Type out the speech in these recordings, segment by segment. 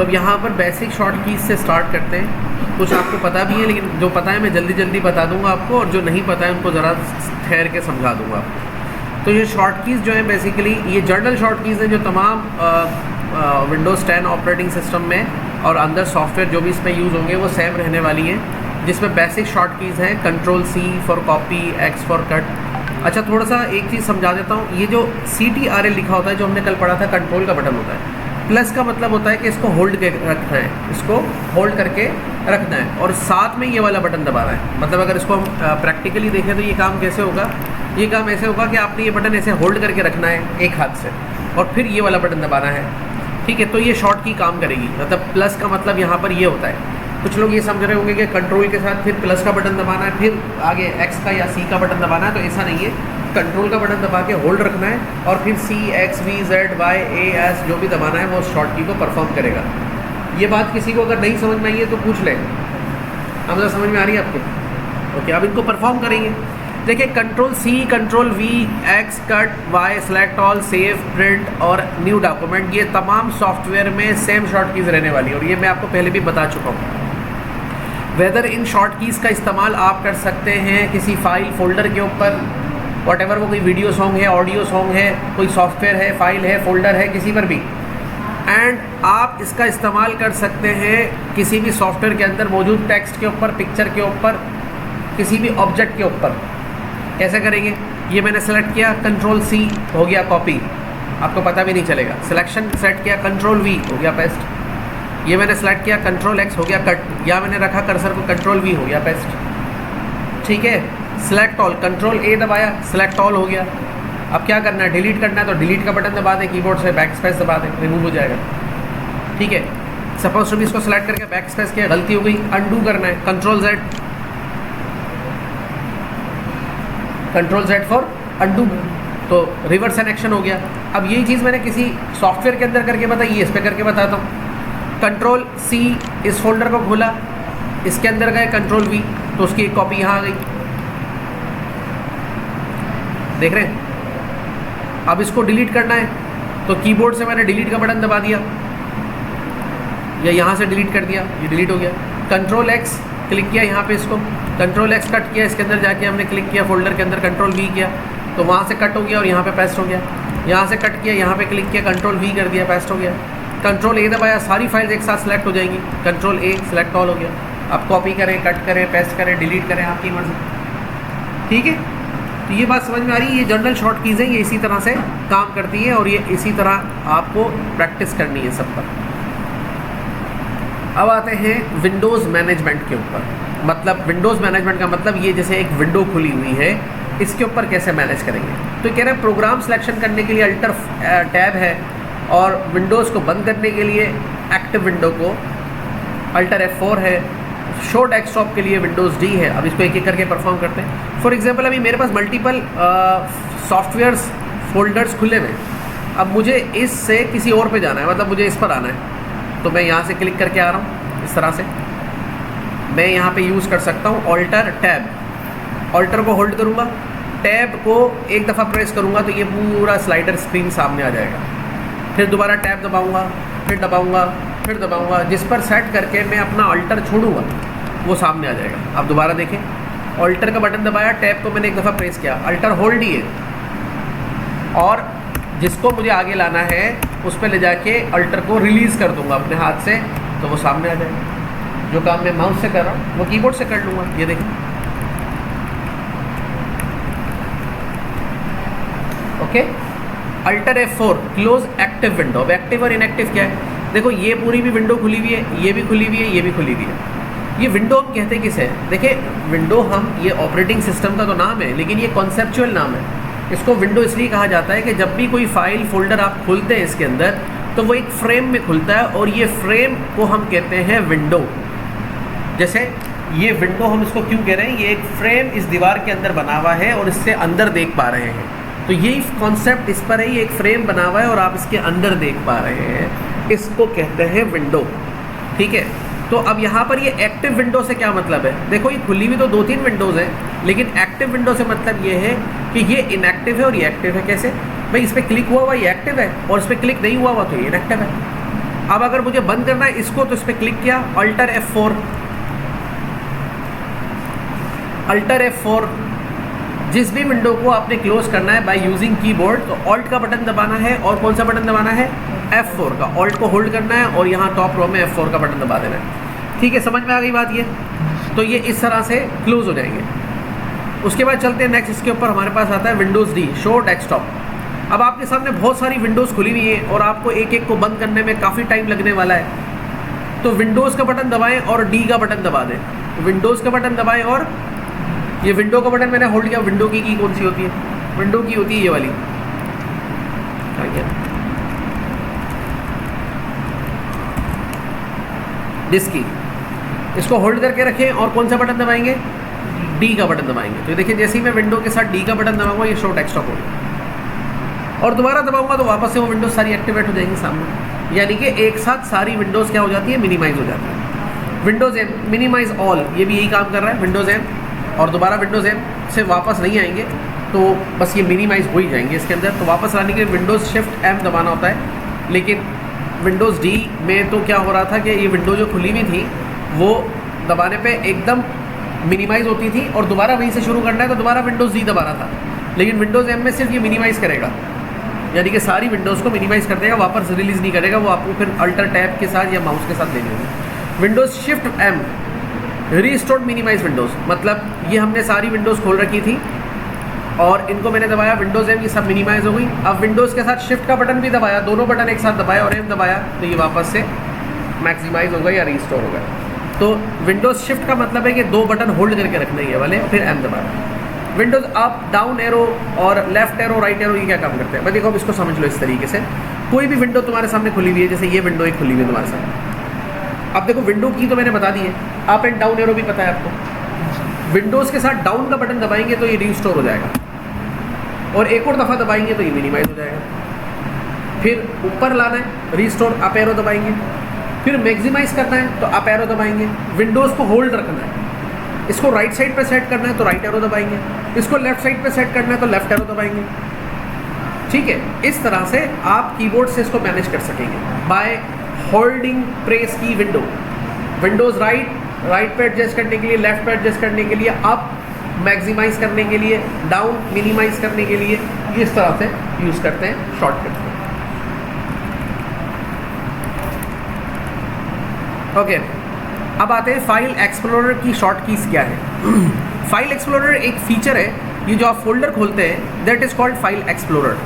तो अब यहाँ पर बेसिक शॉर्ट कीज से स्टार्ट करते हैं। कुछ आपको पता भी है, लेकिन जो पता है मैं जल्दी जल्दी बता दूंगा आपको, और जो नहीं पता है उनको ज़रा ठहर के समझा दूंगा आपको। तो ये शॉर्ट कीज़ जो है बेसिकली ये जनरल शॉर्ट कीज़ हैं जो तमाम विंडोज़ 10 ऑपरेटिंग सिस्टम में और अंदर सॉफ्टवेयर जो भी इसमें यूज़ होंगे वो सेम रहने वाली हैं, जिसमें बेसिक शॉर्ट कीज़ हैं Ctrl+C for copy, X for cut. अच्छा, थोड़ा सा एक चीज़ समझा देता हूँ। ये जो CTRL लिखा होता है जो हमने कल पढ़ा था, कंट्रोल का बटन होता है। प्लस का मतलब होता है कि इसको होल्ड करके रखना है, इसको होल्ड करके रखना है, और साथ में ये वाला बटन दबाना है। मतलब अगर इसको हम प्रैक्टिकली देखें तो ये काम कैसे होगा, ये काम ऐसे होगा कि आपने ये बटन ऐसे होल्ड करके रखना है एक हाथ से, और फिर ये वाला बटन दबाना है। ठीक है, तो ये शॉर्ट की काम करेगी। मतलब प्लस का मतलब यहाँ पर ये होता है। कुछ लोग ये समझ रहे होंगे कि कंट्रोल के साथ फिर प्लस का बटन दबाना है, फिर आगे एक्स का या सी का बटन दबाना है, तो ऐसा नहीं है। कंट्रोल का बटन दबा के होल्ड रखना है, और फिर C, X, V, Z, Y, A, S जो भी दबाना है वो शॉर्ट की को परफॉर्म करेगा। ये बात किसी को अगर नहीं समझ में आई है तो पूछ लें। अब समझ में आ रही है आपको? ओके, अब इनको परफॉर्म करेंगे। देखिए, Ctrl+C, Ctrl+V, X, cut, Y, select all, save, print और न्यू डॉक्यूमेंट, ये तमाम सॉफ्टवेयर में सेम शॉर्ट कीज़ रहने वाली है, और ये मैं आपको पहले भी बता चुका हूँ। वेदर इन शॉर्ट कीज़ का इस्तेमाल आप कर सकते हैं किसी फाइल फोल्डर के ऊपर, वॉटेवर वो कोई वीडियो सॉन्ग है, ऑडियो सॉन्ग है, कोई सॉफ्टवेयर है, फाइल है, फोल्डर है, किसी पर भी। एंड आप इसका इस्तेमाल कर सकते हैं किसी भी सॉफ्टवेयर के अंदर मौजूद टेक्स्ट के ऊपर, पिक्चर के ऊपर, किसी भी ऑब्जेक्ट के ऊपर। कैसे करेंगे? ये मैंने सेलेक्ट किया, Ctrl+C हो गया कॉपी, आपको पता भी नहीं चलेगा। सिलेक्शन सेट किया, Ctrl+V हो गया पेस्ट। ये मैंने सेलेक्ट किया, Ctrl+X हो गया कट, या मैंने रखा कर्सर को, Ctrl+V हो गया पेस्ट। ठीक है, सेलेक्ट ऑल, Ctrl+A दबाया, सेलेक्ट ऑल हो गया। अब क्या करना है? डिलीट करना है तो डिलीट का बटन दबा दें, कीबोर्ड से बैक स्पेस दबा दें, रिमूव हो जाएगा। ठीक है, सपोज टू भी इसको सेलेक्ट करके बैक स्पेस किया, गलती हो गई, अंडू करना है, Ctrl+Z फॉर अंडू, तो रिवर्स एन एक्शन हो गया। अब यही चीज़ मैंने किसी सॉफ्टवेयर के अंदर करके बताई, इस पर करके बताता हूँ। Ctrl+C, इस फोल्डर को खोला, इसके अंदर गए, Ctrl+V, तो उसकी एक कॉपी यहाँ आ गई, देख रहे हैं। अब इसको डिलीट करना है तो कीबोर्ड से मैंने डिलीट का बटन दबा दिया, या यहाँ से डिलीट कर दिया, ये डिलीट हो गया। Ctrl+X क्लिक किया यहाँ पे, इसको Ctrl+X कट किया, इसके अंदर जाके हमने क्लिक किया फोल्डर के अंदर, Ctrl+V किया तो वहाँ से कट हो गया और यहाँ पे पेस्ट हो गया। यहाँ से कट किया, यहाँ पे क्लिक किया, Ctrl+V कर दिया, पेस्ट हो गया। Ctrl+A दबाया, सारी फाइल्स एक साथ सेलेक्ट हो जाएंगी, Ctrl+A सेलेक्ट ऑल हो गया। अब कॉपी करें, कट करें, पेस्ट करें, डिलीट करें, आपकी मर्जी। ठीक है, तो ये बात समझ में आ रही है। ये जनरल शॉर्ट कीज़ हैं, ये इसी तरह से काम करती है, और ये इसी तरह आपको प्रैक्टिस करनी है सब पर। अब आते हैं विंडोज़ मैनेजमेंट के ऊपर। मतलब विंडोज़ मैनेजमेंट का मतलब ये जैसे एक विंडो खुली हुई है, इसके ऊपर कैसे मैनेज करेंगे। तो कह रहे हैं प्रोग्राम सिलेक्शन करने के लिए अल्टर टैब है, और विंडोज़ को बंद करने के लिए एक्टिव विंडो को अल्टर F4 है, शो डेस्कटॉप के लिए विंडोज़ D है। अब इसको एक एक करके परफॉर्म करते हैं। फॉर एग्जांपल अभी मेरे पास मल्टीपल सॉफ्टवेयर्स फोल्डर्स खुले हुए हैं। अब मुझे इससे किसी और पे जाना है, मतलब मुझे इस पर आना है, तो मैं यहाँ से क्लिक करके आ रहा हूँ। इस तरह से मैं यहाँ पे यूज़ कर सकता हूँ ऑल्टर टैब। ऑल्टर को होल्ड करूँगा, टैब को एक दफ़ा प्रेस करूँगा तो ये पूरा स्लाइडर स्क्रीन सामने आ जाएगा। फिर दोबारा टैब दबाऊँगा, फिर दबाऊँगा, फिर दबाऊँगा, जिस पर सेट करके मैं अपना ऑल्टर छोड़ूंगा वो सामने आ जाएगा। अब दोबारा देखें, ऑल्टर का बटन दबाया, टैब को मैंने एक दफ़ा प्रेस किया, अल्टर होल्ड ही है, और जिसको मुझे आगे लाना है उस पर ले जाके अल्टर को रिलीज़ कर दूंगा अपने हाथ से, तो वो सामने आ जाएगा। जो काम मैं माउस से कर रहा हूँ वो कीबोर्ड से कर लूँगा। ये देखें, okay. Alter F4 close active window. अब एक्टिव और इनएक्टिव क्या है? देखो, ये पूरी भी विंडो खुली हुई है, ये भी खुली हुई है, ये भी खुली हुई है। ये विंडो हम कहते किसे है? देखिए, विंडो हम, ये ऑपरेटिंग सिस्टम का तो नाम है, लेकिन ये कॉन्सेप्चुअल नाम है। इसको विंडो इसलिए कहा जाता है कि जब भी कोई फाइल फोल्डर आप खोलते हैं इसके अंदर, तो वो एक फ्रेम में खुलता है, और ये फ्रेम को हम कहते हैं विंडो। जैसे ये विंडो हम इसको क्यों कह रहे हैं? ये एक फ्रेम इस दीवार के अंदर बना हुआ है और इससे अंदर देख पा रहे हैं, तो यही कॉन्सेप्ट इस पर है। ये एक फ्रेम बना हुआ है और आप इसके अंदर देख पा रहे हैं, इसको कहते हैं विंडो। ठीक है, तो अब यहाँ पर ये एक्टिव विंडो से क्या मतलब है? देखो, ये खुली हुई तो 2-3 विंडोज़ हैं, लेकिन एक्टिव विंडो से मतलब ये है कि ये इनएक्टिव है और ये एक्टिव है। कैसे भाई? इस पर क्लिक हुआ हुआ ये एक्टिव है, और इस पर क्लिक नहीं हुआ हुआ तो ये इनएक्टिव है। अब अगर मुझे बंद करना है इसको तो इस पर क्लिक किया, अल्टर F4, अल्टर F4। जिस भी विंडो को आपने क्लोज करना है बाय यूजिंग कीबोर्ड तो ऑल्ट का बटन दबाना है और कौन सा बटन दबाना है, F4 का। ऑल्ट को होल्ड करना है और यहाँ टॉप रो में F4 का बटन दबा देना है। ठीक है, समझ में आ गई बात ये? तो ये इस तरह से क्लोज हो जाएंगे। उसके बाद चलते हैं नेक्स्ट, इसके ऊपर हमारे पास आता है विंडोज़ डी, शो डेस्कटॉप। अब आपके सामने बहुत सारी विंडोज़ खुली हुई है और आपको एक एक को बंद करने में काफ़ी टाइम लगने वाला है। तो विंडोज़ का बटन दबाएं और डी का बटन दबा दें। विंडोज़ का बटन दबाएं और ये विंडो का बटन मैंने होल्ड किया। विंडो की कौन सी होती है? विंडो की होती है ये वाली, डिस्क की। इसको होल्ड करके रखें और कौन सा बटन दबाएंगे, डी का बटन दबाएंगे। तो देखिए जैसे ही मैं विंडो के साथ डी का बटन दबाऊंगा ये शो डेस्कटॉप हो गया, और दोबारा दबाऊंगा तो वापस से वो विंडोज सारी एक्टिवेट हो जाएंगी सामने। यानी कि एक साथ सारी विंडोज़ क्या हो जाती है, मिनिमाइज हो जाती है। विंडोज़ एम मिनिमाइज ऑल, ये भी यही काम कर रहा है, विंडोज़ एम, और दोबारा विंडोज़ एम से वापस नहीं आएंगे तो बस ये मिनिमाइज हो ही जाएंगे इसके अंदर। तो वापस आने के लिए विंडोज़ शिफ्ट एम दबाना होता है। लेकिन विंडोज़ डी में तो क्या हो रहा था कि ये विंडो जो खुली हुई थी वो दबाने पे एकदम मिनिमाइज़ होती थी, और दोबारा वहीं से शुरू करना है तो दोबारा विंडोज़ डी दबाना था। लेकिन विंडोज़ एम में सिर्फ ये मिनिमाइज़ करेगा, यानी कि सारी विंडोज़ को मिनिमाइज़ कर देगा, वापस रिलीज़ नहीं करेगा। वो आपको फिर अल्टर टैब के साथ या माउस के साथ लेनी होगी। Windows shift M restored minimize windows, मतलब ये हमने सारी विंडोज़ खोल रखी थी और इनको मैंने दबाया, विंडोज़ एम, ये सब मिनिमाइज़ हो गई। अब विंडोज़ के साथ शिफ्ट का बटन भी दबाया, दोनों बटन एक साथ दबाया और एम दबाया तो ये वापस से मैक्सिमाइज़ हो गया या रीस्टोर हो गया। तो विंडोज़ शिफ्ट का मतलब है कि दो बटन होल्ड करके रखने ये वाले, फिर एम दबाना। विंडोज़ अप, डाउन एरो और लेफ्ट एरो, राइट एरो, ये क्या काम करते हैं? मैं देखो अब इसको समझ लो इस तरीके से। कोई भी विंडो तुम्हारे सामने खुली हुई है, जैसे ये विंडो एक खुली हुई है तुम्हारे सामने। अब देखो विंडो की तो मैंने बता दी है, अप एंड डाउन एरो भी पता है आपको। विंडोज़ के साथ डाउन का बटन दबाएंगे तो ये रीस्टोर हो जाएगा, और एक और दफ़ा दबाएंगे तो ये मिनिमाइज हो जाएगा। फिर ऊपर लाना है, रीस्टोर, अप एरो दबाएंगे। फिर मैक्सिमाइज करना है तो अप एरो दबाएंगे। विंडोज़ को होल्ड रखना है, इसको राइट साइड पे सेट करना है तो राइट एरो दबाएंगे, इसको लेफ्ट साइड पे सेट करना है तो लेफ्ट एरो दबाएंगे। ठीक है, इस तरह से आप कीबोर्ड से इसको मैनेज कर सकेंगे बाय होल्डिंग प्रेस की विंडो। विंडोज़ राइट पे एडजस्ट करने के लिए, लेफ्ट पे एडजस्ट करने के लिए, अप मैक्सिमाइज करने के लिए, डाउन मिनिमाइज करने के लिए, इस तरह से यूज़ करते हैं शॉर्टकट। ओके, अब आते हैं फाइल एक्सप्लोरर की शॉर्ट कीज़ क्या है। फाइल एक्सप्लोरर एक फीचर है, ये जो आप फोल्डर खोलते हैं that is called file explorer.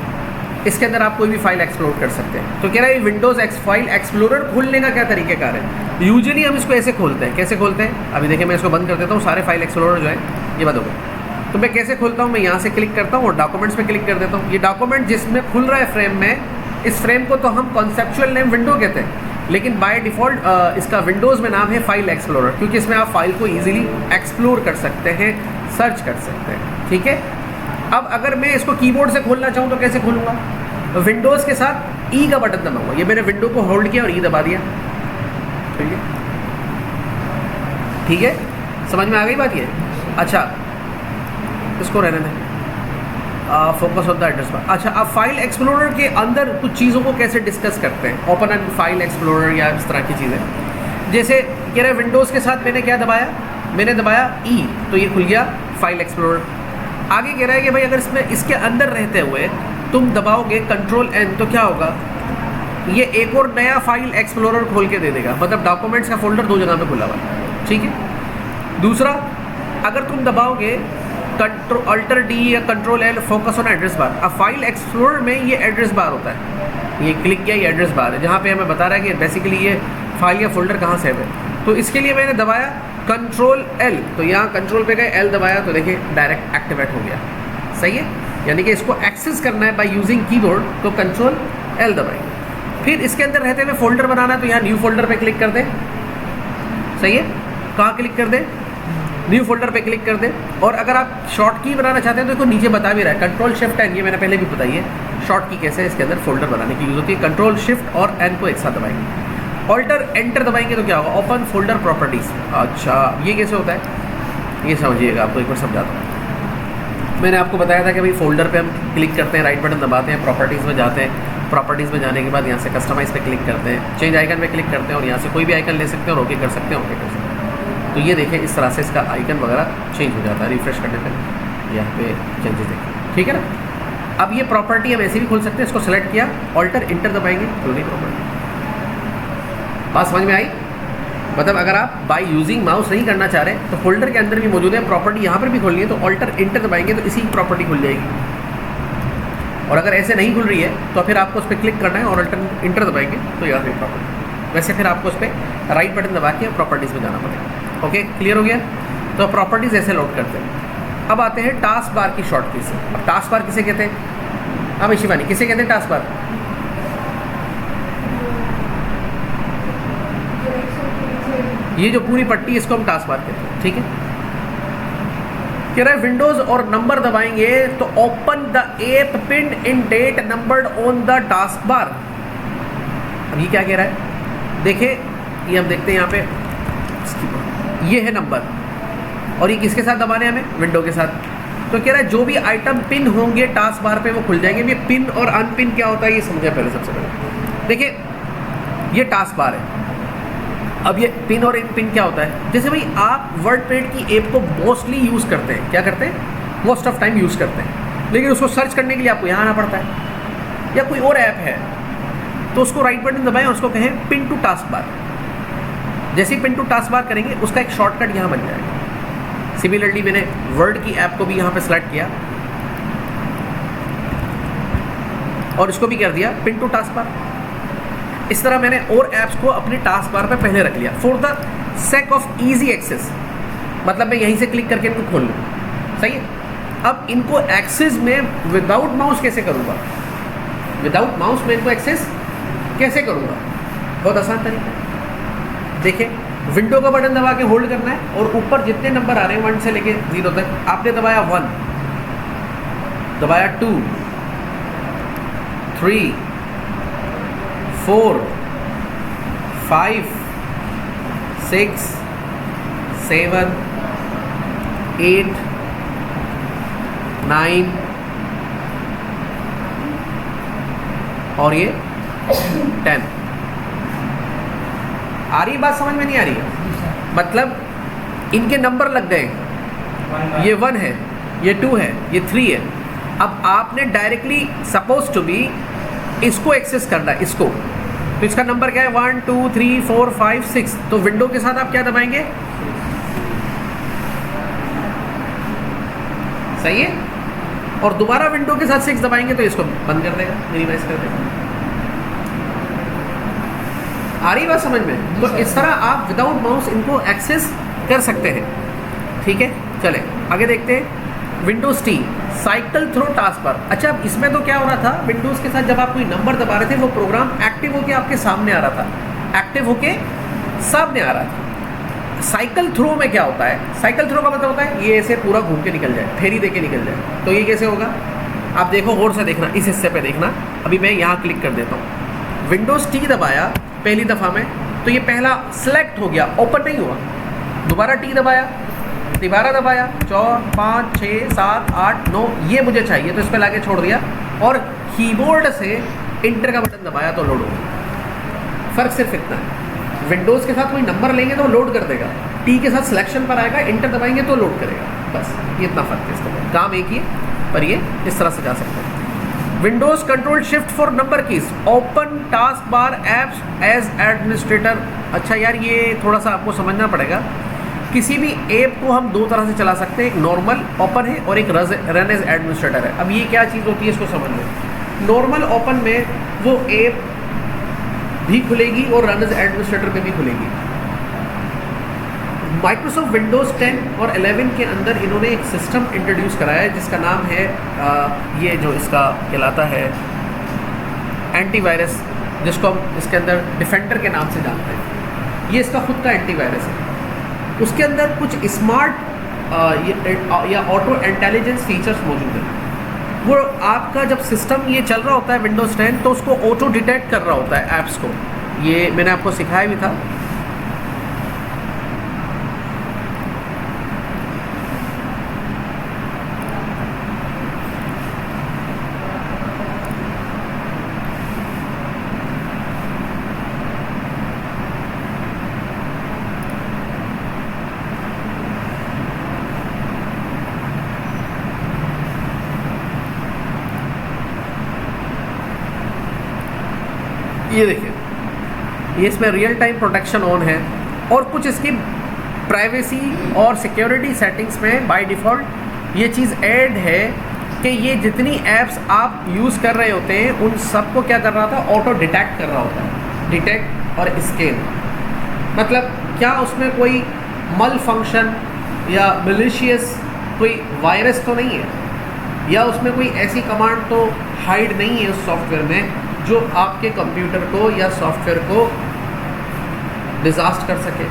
इसके अंदर आप कोई भी फाइल एक्सप्लोर कर सकते हैं। तो कह रहा है विंडोज़ फाइल एक्सप्लोरर खोलने का क्या तरीक़ेकार है। यूजुअली हम इसको ऐसे खोलते हैं, कैसे खोलते हैं? अभी देखिए मैं इसको बंद कर देता हूँ, सारे फाइल एक्सप्लोरर जो है ये बंद हो गए। तो मैं कैसे खोलता हूँ, मैं यहाँ से क्लिक करता हूँ और डॉक्यूमेंट्स पे क्लिक कर देता हूँ। ये डॉक्यूमेंट जिसमें खुल रहा है फ्रेम में, इस फ्रेम को तो हम कॉन्सेप्चुअल नेम विंडो कहते हैं, लेकिन बाय डिफ़ॉल्ट इसका विंडोज़ में नाम है फाइल एक्सप्लोरर, क्योंकि इसमें आप फाइल को ईजिली एक्सप्लोर कर सकते हैं, सर्च कर सकते हैं। ठीक है, अब अगर मैं इसको कीबोर्ड से खोलना चाहूँ तो कैसे खोलूँगा? विंडोज़ के साथ ई का बटन दबाऊंगा। ये मैंने विंडो को होल्ड किया और ई दबा दिया। ठीक है, ठीक है, समझ में आ गई बात ये? अच्छा, इसको रहने दें, focus on the address bar. अच्छा, अब फाइल एक्सप्लोरर के अंदर कुछ चीज़ों को कैसे डिस्कस करते हैं, ओपन एंड फाइल एक्सप्लोरर या इस तरह की चीज़ें। जैसे कह रहा है विंडोज़ के साथ मैंने क्या दबाया, मैंने दबाया ई, तो ये खुल गया फाइल एक्सप्लोरर। आगे कह रहा है कि भाई अगर इसमें इसके अंदर रहते हुए तुम दबाओगे कंट्रोल एन तो क्या होगा, ये एक और नया फाइल एक्सप्लोरर खोल के दे देगा, मतलब डॉक्यूमेंट्स का फोल्डर दो जगह पे खुला हुआ है। ठीक है, दूसरा अगर तुम दबाओगे अल्टर डी या control L, focus on address bar. अब फाइल एक्सप्लोरर में ये एड्रेस बार होता है, ये क्लिक किया, ये एड्रेस बार है जहाँ पे हमें बता रहा है कि बेसिकली ये फाइल या फोल्डर कहाँ से है। तो इसके लिए मैंने दबाया कंट्रोल एल, तो यहाँ कंट्रोल पे गए, एल दबाया तो देखिए डायरेक्ट एक्टिवेट हो गया। सही है, यानी कि इसको एक्सेस करना है बाय यूजिंग कीबोर्ड तो कंट्रोल एल दबाएंगे। फिर इसके अंदर रहते हुए फोल्डर बनाना है तो यहाँ न्यू फोल्डर पे क्लिक कर दें। सही है, कहाँ क्लिक कर दें, न्यू फोल्डर पे क्लिक कर दें। और अगर आप शॉर्ट की बनाना चाहते हैं तो इसको नीचे बता भी रहा है, कंट्रोल शिफ्ट एन, ये मैंने पहले भी बताई है शॉर्ट की कैसे इसके अंदर फोल्डर बनाने की यूज़ होती है। कंट्रोल शिफ्ट और एन को एक साथ दबाएंगे, ऑल्टर एंटर दबाएंगे तो क्या होगा, ओपन फोल्डर प्रॉपर्टीज़। अच्छा, ये कैसे होता है ये समझिएगा, आपको एक बार समझाता हूँ। मैंने आपको बताया था कि भाई फोल्डर पे हम क्लिक करते हैं, राइट बटन दबाते हैं, प्रॉपर्टीज़ में जाते हैं, प्रॉपर्टीज़ में जाने के बाद यहाँ से कस्टमाइज़ पे क्लिक करते हैं, चेंज आइकन पे क्लिक करते हैं और यहाँ से कोई भी आइकन ले सकते हैं और ओके कर सकते हैं, ओके कर सकते हैं। तो ये देखें इस तरह से इसका आइकन वगैरह चेंज हो जाता है रिफ्रेश करने पर, यहाँ पे चेंजेस देखें, ठीक है ना। अब ये प्रॉपर्टी हम ऐसे भी खोल सकते हैं, इसको सेलेक्ट किया, ऑल्टर इंटर दबाएंगे, खुल गई प्रॉपर्टी। बात समझ में आई? मतलब अगर आप बाय यूजिंग माउस नहीं करना चाह रहे तो फोल्डर के अंदर भी मौजूद है, प्रॉपर्टी यहाँ पर भी खोलनी है तो ऑल्टर इंटर दबाएंगे तो इसी की प्रॉपर्टी खुल जाएगी। और अगर ऐसे नहीं खुल रही है तो फिर आपको उस पर क्लिक करना है और ऑल्टर इंटर दबाएंगे तो यहाँ पे प्रॉपर्टी, वैसे फिर आपको उस पर राइट बटन दबा के प्रॉपर्टीज़ में जाना पड़ेगा। ओके, क्लियर हो गया? तो प्रॉपर्टीज़ ऐसे लोड करते हैं। अब आते हैं टास्क बार की शॉर्टकट से। अब टास्क बार किसे कहते हैं? हाँ भाई शिवानी, किसे कहते हैं टास्क बार? ये जो पूरी पट्टी इसको हम टास्क बार कहते हैं, ठीक है। कह रहा है विंडोज और नंबर दबाएंगे तो open the app pinned in that numbered on the task bar. अब ये क्या कह रहा है? देखिए ये हम देखते हैं यहाँ पे, ये है नंबर और ये किसके साथ दबाने हमें? विंडो के साथ। तो कह रहा है जो भी आइटम पिन होंगे टास्क बार पे वो खुल जाएंगे। ये पिन और अनपिन क्या होता है ये समझे पहले। सबसे पहले देखिए ये टास्क बार है। अब ये पिन और इन पिन क्या होता है? जैसे भाई आप वर्डपैड की ऐप को मोस्टली यूज़ करते हैं, क्या करते हैं? मोस्ट ऑफ टाइम यूज़ करते हैं, लेकिन उसको सर्च करने के लिए आपको यहाँ आना पड़ता है। या कोई और ऐप है तो उसको राइट बटन दबाएं और उसको कहें पिन टू टास्क बार। जैसे ही पिन टू टास्क बार करेंगे उसका एक शॉर्टकट यहाँ बन जाएगा। सिमिलरली मैंने वर्ड की ऐप को भी यहाँ पे सेलेक्ट किया और इसको भी कर दिया पिन टू टास्क बार। इस तरह मैंने और ऐप्स को अपने टास्क बार पे पहले रख लिया for the sake of easy access. मतलब मैं यहीं से क्लिक करके इनको खोल लूँ, सही है। अब इनको एक्सेस में विदाउट माउस कैसे करूँगा? विदाउट माउस में इनको एक्सेस कैसे करूँगा? बहुत आसान तरीका है। देखिए विंडो का बटन दबा के होल्ड करना है और ऊपर जितने नंबर आ रहे हैं 1 से लेके 0 तक, आपने दबाया 1, दबाया 2, 3, 4, 5, 6, 7, 8, 9 और ये 10। आ रही बात समझ में? नहीं आ रही है? मतलब इनके नंबर लग गए, ये 1 है, ये 2 है, ये 3 है। अब आपने डायरेक्टली सपोज टू बी इसको एक्सेस करना है, इसको, तो इसका नंबर क्या है? 1 2 3 4 5 6। तो विंडो के साथ आप क्या दबाएंगे? सही है। और दोबारा विंडो के साथ 6 दबाएंगे तो इसको बंद कर देगा, मिनिमाइज कर देगा। आ रही बात समझ में? तो इस तरह आप विदाउट माउस इनको एक्सेस कर सकते हैं, ठीक है। चले आगे देखते हैं। Windows T cycle through task bar. अच्छा अब इसमें तो क्या हो रहा था? विंडोज़ के साथ जब आप कोई नंबर दबा रहे थे वो प्रोग्राम एक्टिव होके आपके सामने आ रहा था, एक्टिव होके सामने आ रहा था। साइकिल थ्रो में क्या होता है? साइकिल थ्रो का मतलब होता है ये ऐसे पूरा घूम के निकल जाए, फेरी दे के निकल जाए। तो ये कैसे होगा? आप देखो, गौर से देखना, इस हिस्से पे देखना। अभी मैं यहाँ क्लिक कर देता हूँ, विंडोज़ टी दबाया पहली दफ़ा में तो ये पहला सेलेक्ट हो गया, ओपन नहीं हुआ। दोबारा टी दबाया, दोबारा दबाया, 4 5 6 7 8 9, ये मुझे चाहिए तो इस पर लाके छोड़ दिया और कीबोर्ड से इंटर का बटन दबाया तो लोड हो गया। फ़र्क सिर्फ इतना है। विंडोज़ के साथ कोई नंबर लेंगे तो लोड कर देगा, टी के साथ सिलेक्शन पर आएगा, इंटर दबाएंगे तो लोड करेगा। बस ये इतना फ़र्क है इसका, काम एक ही है पर ये इस तरह से जा सकते हैं। Windows control shift for number keys, open task bar apps as administrator. अच्छा यार ये थोड़ा सा आपको समझना पड़ेगा। किसी भी ऐप को हम दो तरह से चला सकते हैं, एक नॉर्मल ओपन है और एक रन एज एडमिनिस्ट्रेटर है। अब ये क्या चीज़ होती है इसको समझ लें। नॉर्मल ओपन में वो ऐप भी खुलेगी और रन एज एडमिनिस्ट्रेटर पे भी खुलेगी। माइक्रोसॉफ्ट विंडोज़ 10 और 11 के अंदर इन्होंने एक सिस्टम इंट्रोड्यूस कराया है जिसका नाम है ये जो इसका कहलाता है एंटीवायरस, जिसको हम इसके अंदर डिफेंडर के नाम से जानते हैं। ये इसका खुद का एंटीवायरस है। उसके अंदर कुछ स्मार्ट या ऑटो इंटेलिजेंस फीचर्स मौजूद हैं। वो आपका जब सिस्टम ये चल रहा होता है विंडोज़ 10 तो उसको ऑटो डिटेक्ट कर रहा होता है ऐप्स को। ये मैंने आपको सिखाया भी था। ये देखिए, ये इसमें रियल टाइम प्रोटेक्शन ऑन है और कुछ इसकी प्राइवेसी और सिक्योरिटी सेटिंग्स में बाय डिफ़ॉल्ट ये चीज़ ऐड है कि ये जितनी ऐप्स आप यूज़ कर रहे होते हैं उन सबको क्या कर रहा था, ऑटो डिटेक्ट कर रहा होता है, डिटेक्ट और स्कैन। मतलब क्या उसमें कोई मल फंक्शन या मिलिशियस कोई वायरस तो नहीं है, या उसमें कोई ऐसी कमांड तो हाइड नहीं है उस सॉफ्टवेयर में जो आपके कंप्यूटर को या सॉफ्टवेयर को डिजास्ट कर सके,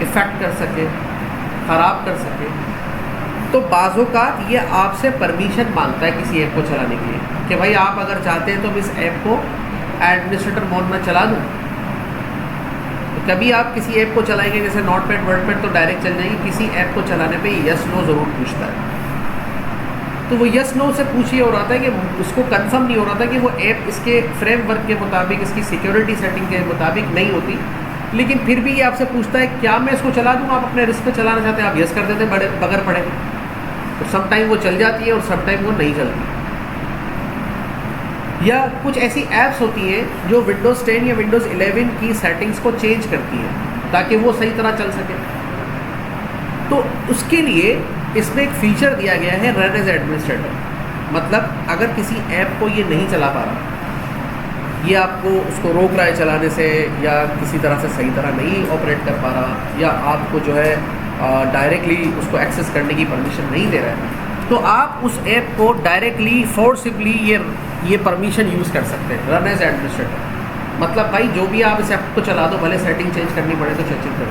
इफ़ेक्ट कर सके, ख़राब कर सके। तो बाज़ोकात ये आपसे परमिशन मांगता है किसी ऐप को चलाने के लिए कि भाई आप अगर चाहते हैं तो मैं इस ऐप को एडमिनिस्ट्रेटर मोड में चला दूँ। तो कभी आप किसी ऐप को चलाएंगे जैसे नोटपैड वर्डपैड तो डायरेक्ट चल जाएंगे, किसी ऐप को चलाने पे यस नो ज़रूर पूछता है। तो वो यस नो से पूछ ये हो रहा था कि उसको कंफर्म नहीं हो रहा था कि वो ऐप इसके फ्रेमवर्क के मुताबिक, इसकी सिक्योरिटी सेटिंग के मुताबिक नहीं होती, लेकिन फिर भी ये आपसे पूछता है क्या मैं इसको चला दूँ। आप अपने रिस्क पे चलाना चाहते हैं, आप यस कर देते हैं बगैर पढ़े। तो सम टाइम वो चल जाती है और सम टाइम वो नहीं चलती। या कुछ ऐसी ऐप्स होती हैं जो विंडोज़ 10 या विंडोज़ 11 की सेटिंग्स को चेंज करती हैं ताकि वो सही तरह चल सके। तो उसके लिए इसमें एक फ़ीचर दिया गया है रन एज एडमिनिस्ट्रेटर। मतलब अगर किसी ऐप को ये नहीं चला पा रहा, ये आपको उसको रोक रहा है चलाने से, या किसी तरह से सही तरह नहीं ऑपरेट कर पा रहा, या आपको जो है डायरेक्टली उसको एक्सेस करने की परमिशन नहीं दे रहा है, तो आप उस ऐप को डायरेक्टली फोर्सिबली ये परमिशन यूज़ कर सकते हैं, रन एज एडमिनिस्ट्रेटर। मतलब भाई जो भी आप इस ऐप को चला दो, भले सेटिंग चेंज करनी पड़े तो चेंज कर,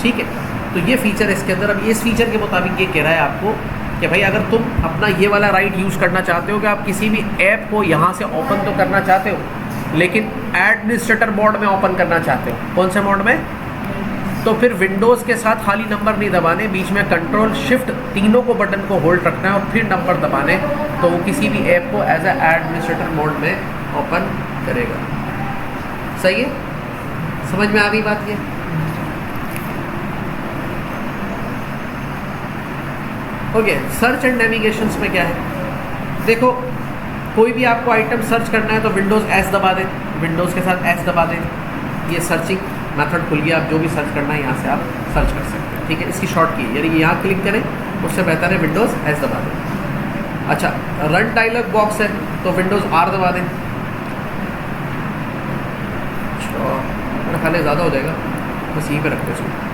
ठीक है। तो ये फीचर है इसके अंदर। अब इस फीचर के मुताबिक ये कह रहा है आपको कि भाई अगर तुम अपना ये वाला राइट यूज़ करना चाहते हो कि आप किसी भी ऐप को यहाँ से ओपन तो करना चाहते हो, लेकिन एडमिनिस्ट्रेटर मोड में ओपन करना चाहते हो, कौन से मोड में, तो फिर विंडोज़ के साथ खाली नंबर नहीं दबाने, बीच में कंट्रोल शिफ्ट तीनों को बटन को होल्ड रखना है और फिर नंबर दबाने, तो वो किसी भी ऐप को एज ए एडमिनिस्ट्रेटर मोड में ओपन करेगा। सही है, समझ में आ गई बात ये। ओके, सर्च एंड नेविगेशंस में क्या है, देखो कोई भी आपको आइटम सर्च करना है तो विंडोज़ एस दबा दें, विंडोज़ के साथ एस दबा दें, ये सर्चिंग मेथड खुल गया। आप जो भी सर्च करना है यहाँ से आप सर्च कर सकते हैं, ठीक है। इसकी शॉर्ट की यानी यहाँ क्लिक करें, उससे बेहतर है विंडोज़ एस दबा दें। अच्छा, रन डायलॉग बॉक्स है तो विंडोज़ आर दबा दें। अच्छा, मेरा ख्याल ज़्यादा हो जाएगा, बस यहीं पे रखते हैं इसको।